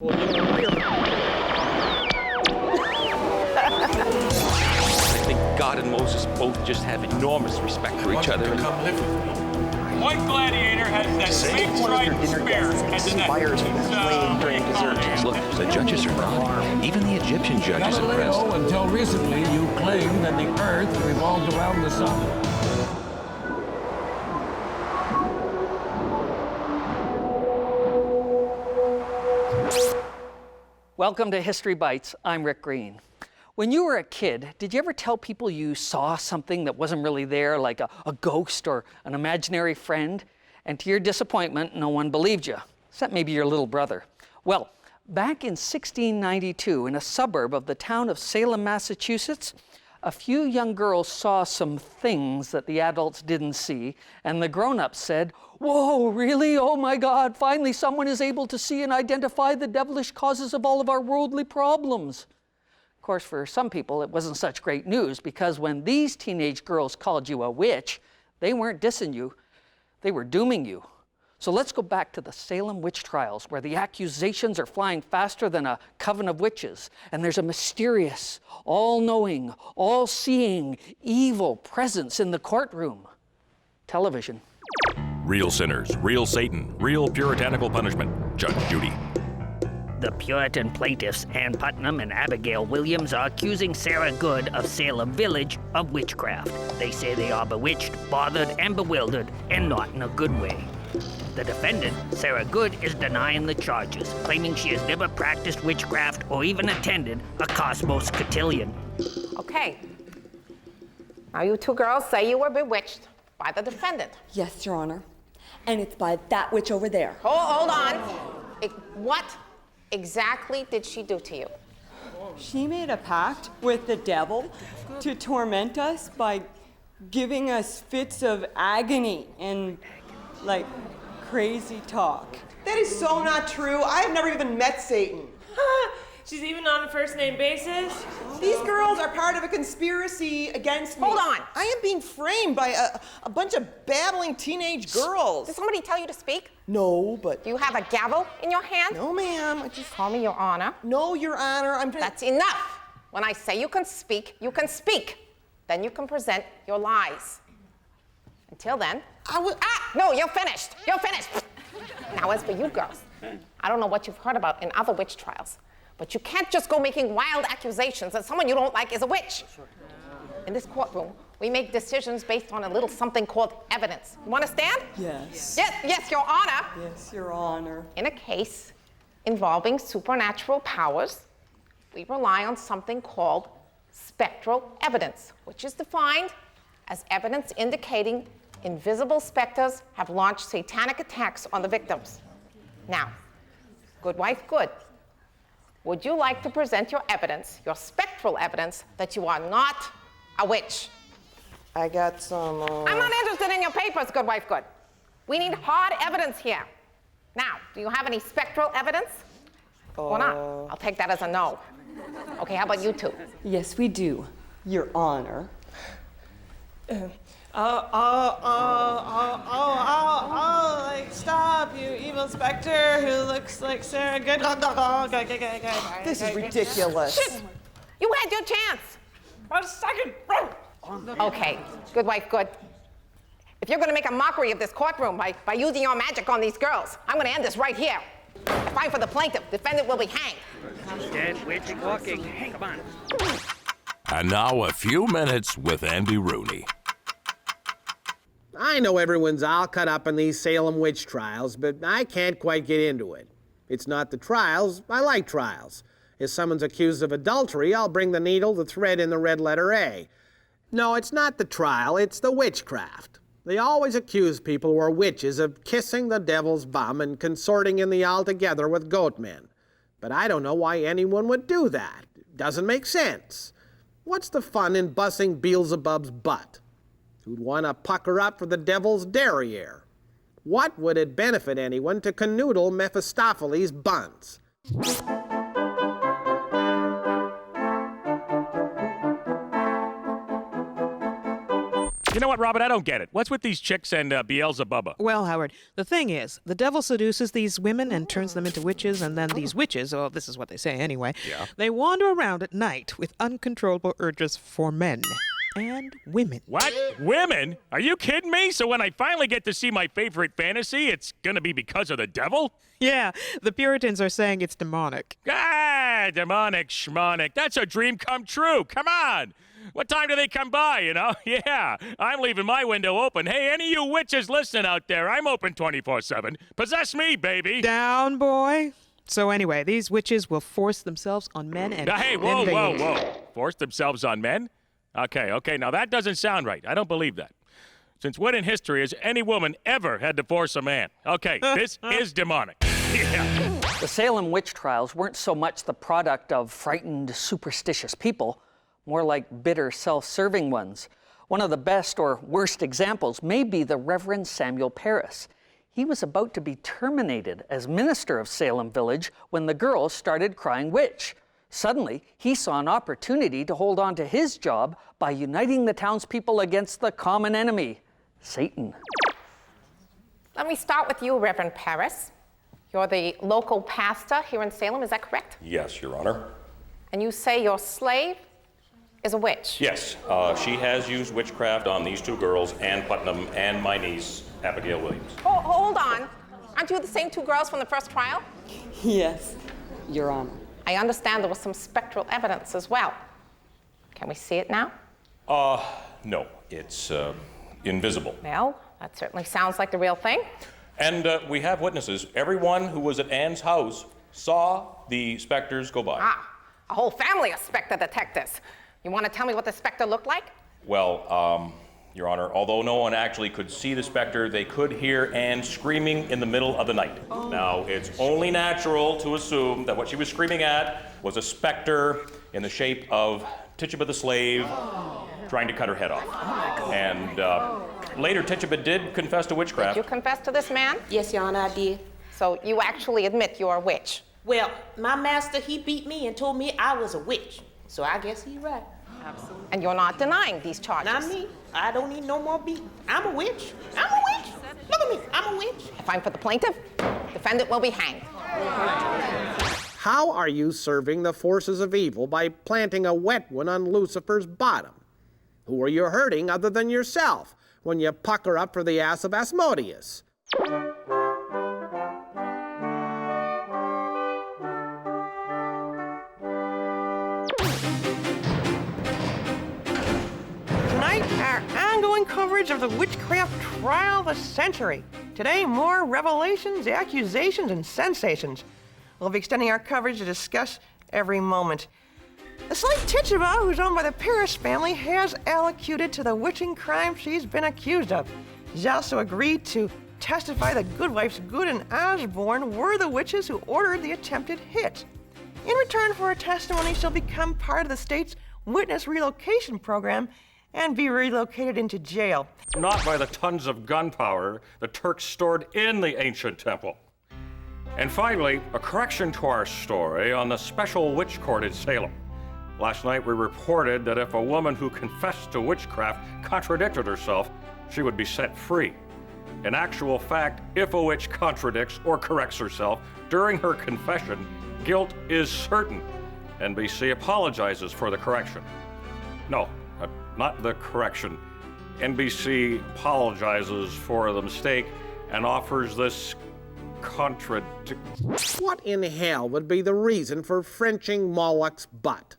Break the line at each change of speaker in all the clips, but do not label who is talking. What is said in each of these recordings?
Well, I think God and Moses both just have enormous respect for each other.
Come live with me.
One gladiator has that big striped spear and
During dessert. Look, the judges are nodding. Even the Egyptian judge is impressed.
Until recently, you claimed that the Earth revolved around the sun.
Welcome to History Bites. I'm Rick Green. When you were a kid, did you ever tell people you saw something that wasn't really there, like a ghost or an imaginary friend? And to your disappointment, no one believed you, except maybe your little brother. Well, back in 1692, in a suburb of the town of Salem, Massachusetts, a few young girls saw some things that the adults didn't see, and the grown-ups said, "Whoa, really? Oh my God, finally someone is able to see and identify the devilish causes of all of our worldly problems." Of course, for some people, it wasn't such great news, because when these teenage girls called you a witch, they weren't dissing you, they were dooming you. So let's go back to the Salem witch trials, where the accusations are flying faster than a coven of witches, and there's a mysterious, all-knowing, all-seeing, evil presence in the courtroom. Television.
Real sinners, real Satan, real puritanical punishment. Judge Judy.
The Puritan plaintiffs, Ann Putnam and Abigail Williams, are accusing Sarah Good of Salem Village of witchcraft. They say they are bewitched, bothered, and bewildered, and not in a good way. The defendant, Sarah Good, is denying the charges, claiming she has never practiced witchcraft or even attended a Cosmos cotillion.
Okay. Now you two girls say you were bewitched by the defendant.
Yes, Your Honor. And it's by that witch over there.
Hold on. What exactly did she do to you?
She made a pact with the devil to torment us by giving us fits of agony and, like, crazy talk.
That is so not true. I have never even met Satan.
She's even on a first-name basis?
These girls are part of a conspiracy against me.
Hold on.
I am being framed by a bunch of babbling teenage girls.
Did somebody tell you to speak?
No, but...
Do you have a gavel in your hand?
No, ma'am. I just...
Call me Your Honor.
No, Your Honor. I'm...
That's enough. When I say you can speak, you can speak. Then you can present your lies. Until then... No, you're finished. You're finished. Now, as for you girls, I don't know what you've heard about in other witch trials, but you can't just go making wild accusations that someone you don't like is a witch. In this courtroom, we make decisions based on a little something called evidence. You understand?
Yes.
Yes, Your Honor.
Yes, Your Honor.
In a case involving supernatural powers, we rely on something called spectral evidence, which is defined as evidence indicating invisible specters have launched satanic attacks on the victims. Now, good wife, good. Would you like to present your evidence, your spectral evidence, that you are not a witch?
I got some...
I'm not interested in your papers, good wife, good. We need hard evidence here. Now, do you have any spectral evidence? Or not? I'll take that as a no. Okay, how about you two?
Yes, we do, Your Honor.
Like, stop, you evil specter who looks like Sarah Good.
This is ridiculous.
Shit. You had your chance.
One second.
Okay, good wife, good. If you're gonna make a mockery of this courtroom by using your magic on these girls, I'm gonna end this right here. Fine for the plaintiff. Defendant will be hanged.
Dead witch walking. Come on.
And now a few minutes with Andy Rooney.
I know everyone's all cut up in these Salem witch trials, but I can't quite get into it. It's not the trials. I like trials. If someone's accused of adultery, I'll bring the needle, the thread, and the red letter A. No, it's not the trial, it's the witchcraft. They always accuse people who are witches of kissing the devil's bum and consorting in the altogether with goat men. But I don't know why anyone would do that. It doesn't make sense. What's the fun in bussing Beelzebub's butt? Who'd want to pucker up for the devil's derriere? What would it benefit anyone to canoodle Mephistopheles' buns?
You know what, Robert? I don't get it. What's with these chicks and Beelzebubba?
Well, Howard, the thing is, the devil seduces these women and turns them into witches, and then these witches, oh, this is what they say anyway, they wander around at night with uncontrollable urges for men. And women.
What? Women? Are you kidding me? So when I finally get to see my favorite fantasy, it's gonna be because of the devil?
Yeah, the Puritans are saying it's demonic.
Ah, demonic schmonic. That's a dream come true. Come on. What time do they come by, you know? Yeah, I'm leaving my window open. Hey, any of you witches listening out there, I'm open 24/7. Possess me, baby.
Down, boy. So anyway, these witches will force themselves on men and...
Hey, whoa. Force themselves on men? Okay, now that doesn't sound right. I don't believe that. Since when in history has any woman ever had to force a man? Okay, this is demonic. Yeah.
The Salem witch trials weren't so much the product of frightened, superstitious people, more like bitter, self-serving ones. One of the best or worst examples may be the Reverend Samuel Parris. He was about to be terminated as minister of Salem Village when the girls started crying witch. Suddenly, he saw an opportunity to hold on to his job by uniting the townspeople against the common enemy, Satan.
Let me start with you, Reverend Parris. You're the local pastor here in Salem, is that correct?
Yes, Your Honor.
And you say your slave is a witch?
Yes, she has used witchcraft on these two girls, Ann Putnam and my niece, Abigail Williams.
Hold on. Aren't you the same two girls from the first trial?
Yes, Your Honor.
I understand there was some spectral evidence as well. Can we see it now?
No, it's invisible.
Well, that certainly sounds like the real thing.
And we have witnesses. Everyone who was at Ann's house saw the specters go by.
A whole family of spectre detectives. You want to tell me what the spectre looked like?
Well, Your Honor, although no one actually could see the specter, they could hear Ann screaming in the middle of the night. Now, it's only natural to assume that what she was screaming at was a specter in the shape of Tituba the slave trying to cut her head off. And later, Tituba did confess to witchcraft.
Did you confess to this man?
Yes, Your Honor, I did.
So you actually admit you're a witch?
Well, my master, he beat me and told me I was a witch. So I guess he's right.
Absolutely. And you're not denying these charges?
Not me. I don't need no more beating. I'm a witch. I'm a witch. Look at me. I'm a witch.
If I'm for the plaintiff, defendant will be hanged.
How are you serving the forces of evil by planting a wet one on Lucifer's bottom? Who are you hurting other than yourself when you pucker up for the ass of Asmodeus?
Our ongoing coverage of the witchcraft trial of the century. Today, more revelations, accusations, and sensations. We'll be extending our coverage to discuss every moment. The slave Tituba, who's owned by the Parris family, has allocuted to the witching crime she's been accused of. She's also agreed to testify that Goodwife's Good and Osborne were the witches who ordered the attempted hit. In return for her testimony, she'll become part of the state's witness relocation program and be relocated into jail.
Not by the tons of gunpowder the Turks stored in the ancient temple. And finally, a correction to our story on the special witch court in Salem. Last night we reported that if a woman who confessed to witchcraft contradicted herself, she would be set free. In actual fact, if a witch contradicts or corrects herself during her confession, guilt is certain. NBC apologizes for the correction. No, not the correction. NBC apologizes for the mistake and offers this
What in hell would be the reason for Frenching Moloch's butt?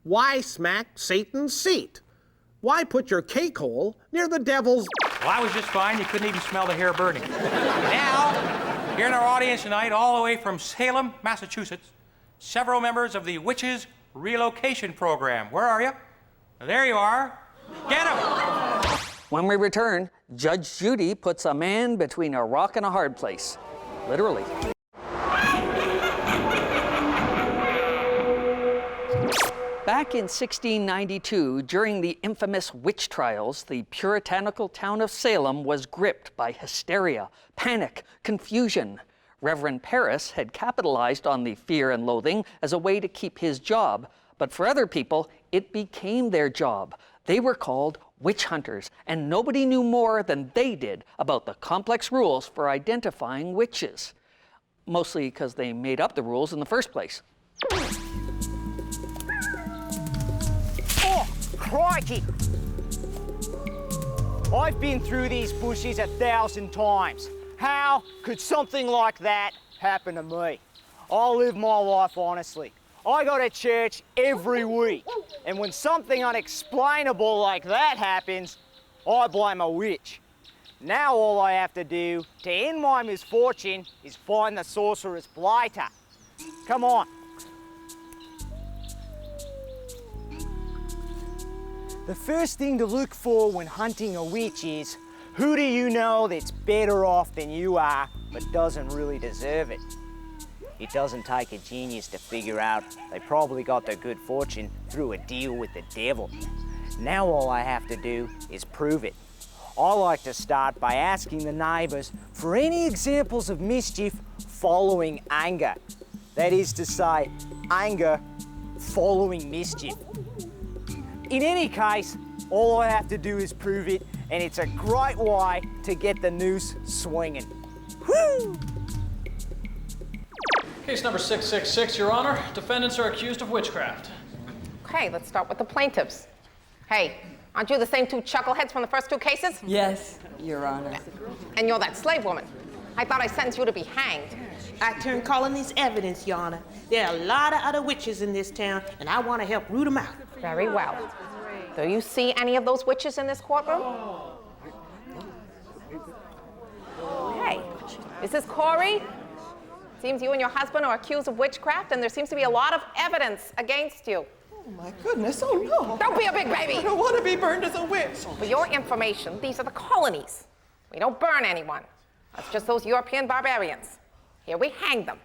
Why smack Satan's seat? Why put your cake hole near the devil's...
Well, I was just fine. You couldn't even smell the hair burning. Now, here in our audience tonight, all the way from Salem, Massachusetts, several members of the Witches Relocation Program. Where are you? There you are. Get him!
When we return, Judge Judy puts a man between a rock and a hard place. Literally. Back in 1692, during the infamous witch trials, the puritanical town of Salem was gripped by hysteria, panic, confusion. Reverend Parris had capitalized on the fear and loathing as a way to keep his job, but for other people, it became their job. They were called witch hunters, and nobody knew more than they did about the complex rules for identifying witches. Mostly because they made up the rules in the first place.
Oh, crikey! I've been through these bushes 1,000 times. How could something like that happen to me? I live my life honestly. I go to church every week, and when something unexplainable like that happens, I blame a witch. Now all I have to do to end my misfortune is find the sorcerer's blighter. Come on. The first thing to look for when hunting a witch is, who do you know that's better off than you are but doesn't really deserve it? It doesn't take a genius to figure out they probably got their good fortune through a deal with the devil. Now all I have to do is prove it. I like to start by asking the neighbours for any examples of mischief following anger. That is to say, anger following mischief. In any case, all I have to do is prove it, and it's a great way to get the noose swinging. Woo!
Case number 666, Your Honor. Defendants are accused of witchcraft.
Okay, let's start with the plaintiffs. Hey, aren't you the same two chuckleheads from the first two cases?
Yes, Your Honor.
And you're that slave woman. I thought I sentenced you to be hanged.
I turned colonies evidence, Your Honor. There are a lot of other witches in this town, and I want to help root them out.
Very well. Do you see any of those witches in this courtroom? Hey, Mrs. Corey? Seems you and your husband are accused of witchcraft, and there seems to be a lot of evidence against you.
Oh my goodness, oh no.
Don't be a big baby.
I don't want to be burned as a witch.
For your information, these are the colonies. We don't burn anyone. That's just those European barbarians. Here we hang them.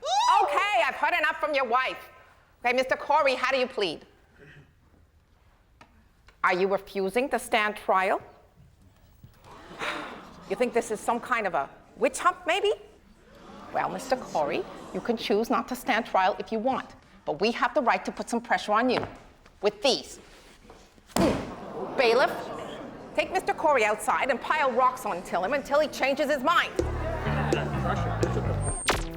Okay, I've heard enough from your wife. Okay, Mr. Corey, how do you plead? Are you refusing to stand trial? You think this is some kind of a witch hunt, maybe? Well, Mr. Corey, you can choose not to stand trial if you want, but we have the right to put some pressure on you with these. Bailiff, take Mr. Corey outside and pile rocks on him until he changes his mind.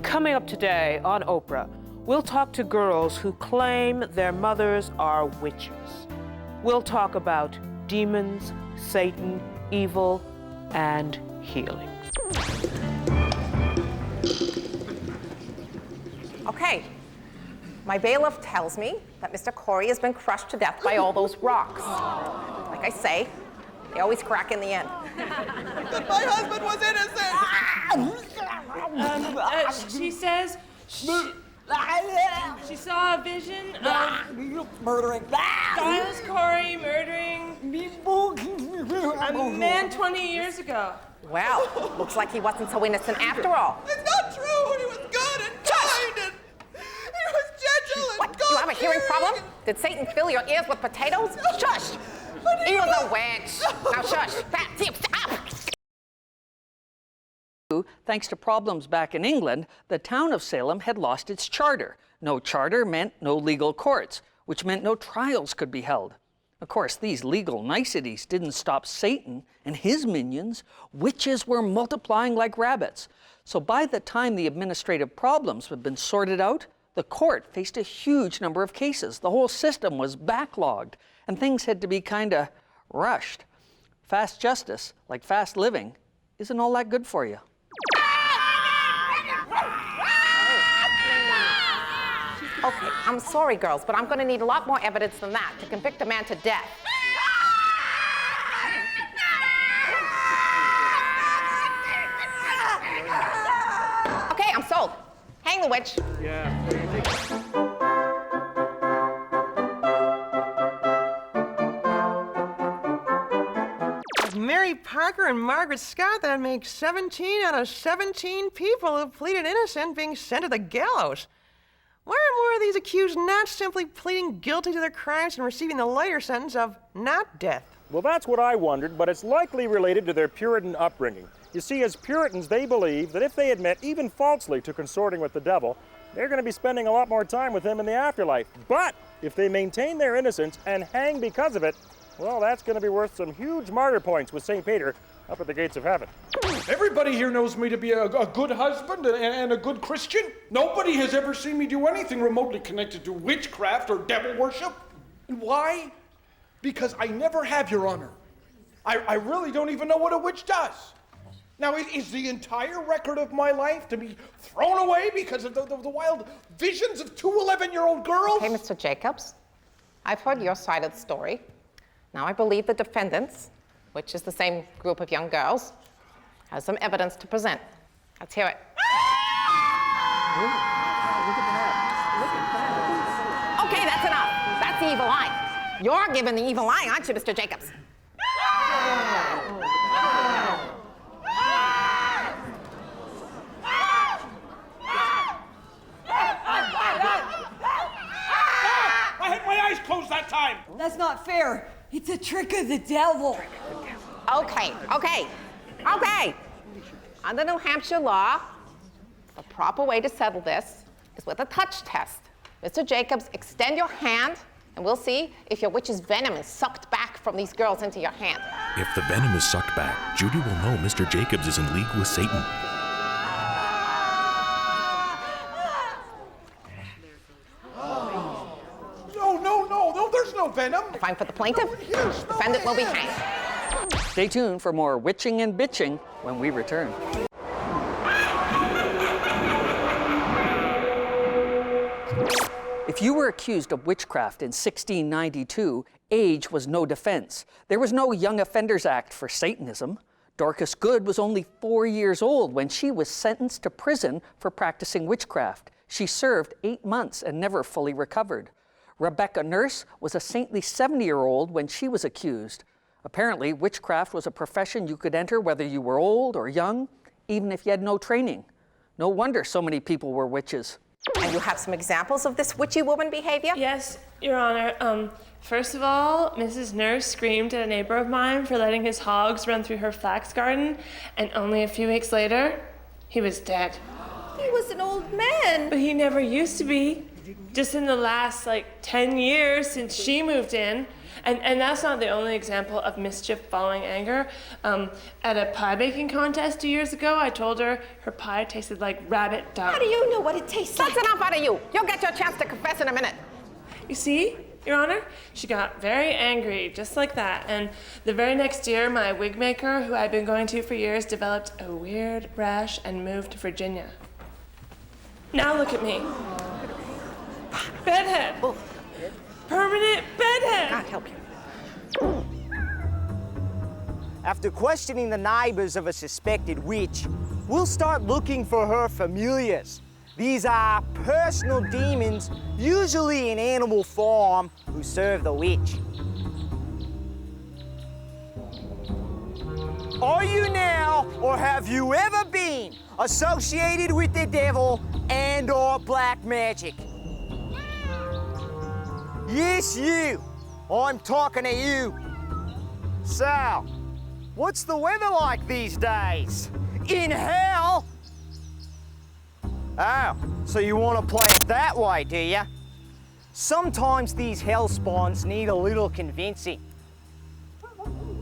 Coming up today on Oprah, we'll talk to girls who claim their mothers are witches. We'll talk about demons, Satan, evil, and healing.
Okay, my bailiff tells me that Mr. Corey has been crushed to death by all those rocks. Like I say, they always crack in the end.
That my husband was innocent!
She says she saw a vision of
murdering
Giles Corey murdering a man 20 years ago.
Well, looks like he wasn't so innocent after all.
It's not true! He was good and kind and he was gentle and
What, you have a hearing problem? Did Satan fill your ears with potatoes? Shush! He was a witch. Now shush. Stop.
Thanks to problems back in England, the town of Salem had lost its charter. No charter meant no legal courts, which meant no trials could be held. Of course, these legal niceties didn't stop Satan and his minions. Witches were multiplying like rabbits. So by the time the administrative problems had been sorted out, the court faced a huge number of cases. The whole system was backlogged, and things had to be kind of rushed. Fast justice, like fast living, isn't all that good for you.
Okay, I'm sorry, girls, but I'm going to need a lot more evidence than that to convict a man to death. Okay, I'm sold. Hang the witch.
Mary Parker and Margaret Scott, that makes 17 out of 17 people who pleaded innocent being sent to the gallows. Why are more of these accused not simply pleading guilty to their crimes and receiving the lighter sentence of not death?
Well, that's what I wondered, but it's likely related to their Puritan upbringing. You see, as Puritans, they believe that if they admit, even falsely, to consorting with the devil, they're going to be spending a lot more time with him in the afterlife. But if they maintain their innocence and hang because of it, well, that's going to be worth some huge martyr points with St. Peter up at the gates of heaven.
Everybody here knows me to be a good husband and a good Christian. Nobody has ever seen me do anything remotely connected to witchcraft or devil worship. And why? Because I never have, Your Honor. I really don't even know what a witch does. Now, is the entire record of my life to be thrown away because of the wild visions of two 11-year-old girls?
Okay, Mr. Jacobs, I've heard your side of the story. Now I believe the defendants, which is the same group of young girls, has some evidence to present. Let's hear it. Okay, that's enough. That's the evil eye. You're giving the evil eye, aren't you, Mr. Jacobs?
I had my eyes closed that time.
That's not fair. It's a trick of the devil.
Okay. Under New Hampshire law, the proper way to settle this is with a touch test. Mr. Jacobs, extend your hand, and we'll see if your witch's venom is sucked back from these girls into your hand.
If the venom is sucked back, Judy will know Mr. Jacobs is in league with Satan.
No, there's no venom.
Fine for the plaintiff. Defendant will be hanged.
Stay tuned for more witching and bitching when we return. If you were accused of witchcraft in 1692, age was no defense. There was no Young Offenders Act for Satanism. Dorcas Good was only 4 years old when she was sentenced to prison for practicing witchcraft. She served 8 months and never fully recovered. Rebecca Nurse was a saintly 70-year-old when she was accused. Apparently, witchcraft was a profession you could enter whether you were old or young, even if you had no training. No wonder so many people were witches.
And you have some examples of this witchy woman behavior?
Yes, Your Honor. First of all, Mrs. Nurse screamed at a neighbor of mine for letting his hogs run through her flax garden, and only a few weeks later, he was dead.
He was an old man.
But he never used to be. Just in the last, 10 years since she moved in. And that's not the only example of mischief following anger. At a pie baking contest 2 years ago, I told her her pie tasted like rabbit dung.
How do you know what it tastes like?
That's enough out of you. You'll get your chance to confess in a minute.
You see, Your Honor, she got very angry, just like that. And the very next year, my wig maker, who I'd been going to for years, developed a weird rash and moved to Virginia. Now look at me. Bedhead. Permanent bedhead.
God help you.
After questioning the neighbors of a suspected witch, we'll start looking for her familiars. These are personal demons, usually in animal form, who serve the witch. Are you now, or have you ever been, associated with the devil and/or black magic? Yes, you. I'm talking to you. So, what's the weather like these days? In hell? Oh, so you want to play it that way, do you? Sometimes these hell spawns need a little convincing.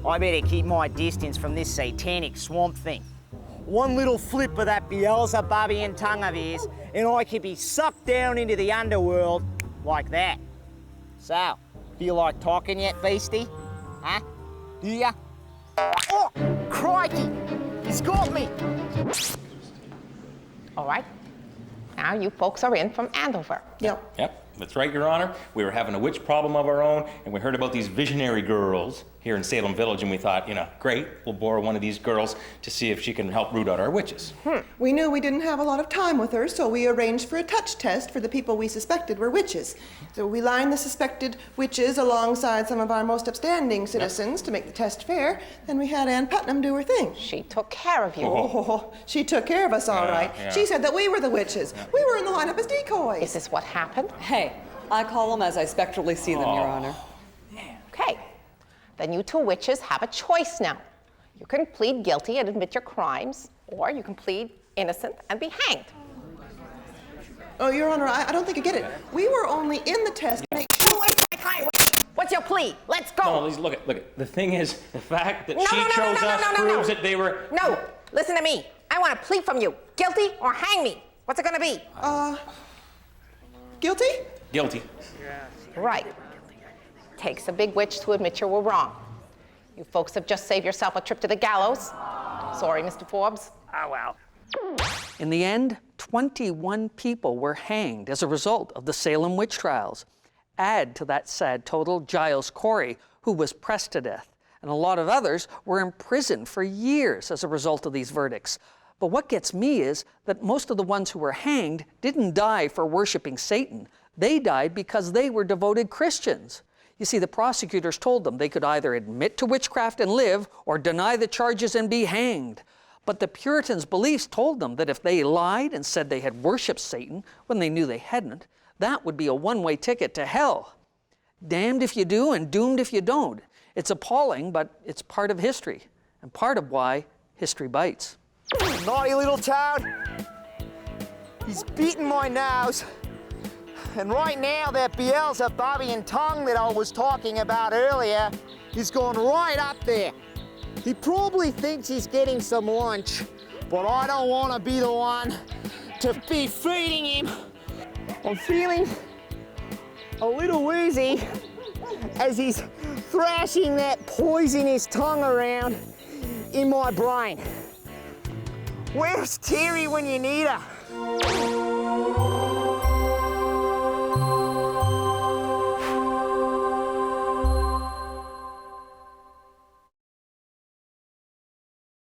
I better keep my distance from this satanic swamp thing. One little flip of that Beelzebubian tongue of his, and I could be sucked down into the underworld like that. So, feel like talking yet, Beastie? Huh? Do ya? Oh, crikey! He's got me!
All right. Now you folks are in from Andover.
Yep, that's right, Your Honor. We were having a witch problem of our own, and we heard about these visionary girls here in Salem Village, and we thought, great, we'll borrow one of these girls to see if she can help root out our witches.
We knew we didn't have a lot of time with her, so we arranged for a touch test for the people we suspected were witches. So we lined the suspected witches alongside some of our most upstanding citizens to make the test fair. Then we had Ann Putnam do her thing.
She took care of you.
Oh, she took care of us all right.
Yeah.
She said that we were the witches. We were in the lineup as decoys.
Is this what happened?
Hey, I call them as I spectrally see them, Your Honor.
Okay. Then you two witches have a choice now. You can plead guilty and admit your crimes, or you can plead innocent and be hanged.
Oh, Your Honor, I don't think you get it. We were only in the test.
What's your plea? Let's Let's go.
No, Lisa, look at. The thing is, the fact that
No,
she
no, no,
chose
no, no,
us
no, no,
proves
no.
that they were.
No, listen to me. I want a plea from you. Guilty or hang me. What's it gonna be?
Guilty?
Guilty.
Right. Takes a big witch to admit you were wrong. You folks have just saved yourself a trip to the gallows. Sorry, Mr. Forbes.
Oh, well.
In the end, 21 people were hanged as a result of the Salem witch trials. Add to that sad total Giles Corey, who was pressed to death, and a lot of others were imprisoned for years as a result of these verdicts. But what gets me is that most of the ones who were hanged didn't die for worshiping Satan. They died because they were devoted Christians. You see, the prosecutors told them they could either admit to witchcraft and live or deny the charges and be hanged. But the Puritans' beliefs told them that if they lied and said they had worshiped Satan when they knew they hadn't, that would be a one-way ticket to hell. Damned if you do and doomed if you don't. It's appalling, but it's part of history and part of why history bites.
Naughty little toad. He's beating my nose. And right now, that Beelzebubian tongue that I was talking about earlier is going right up there. He probably thinks he's getting some lunch, but I don't want to be the one to be feeding him. I'm feeling a little woozy as he's thrashing that poisonous tongue around in my brain. Where's Terry when you need her?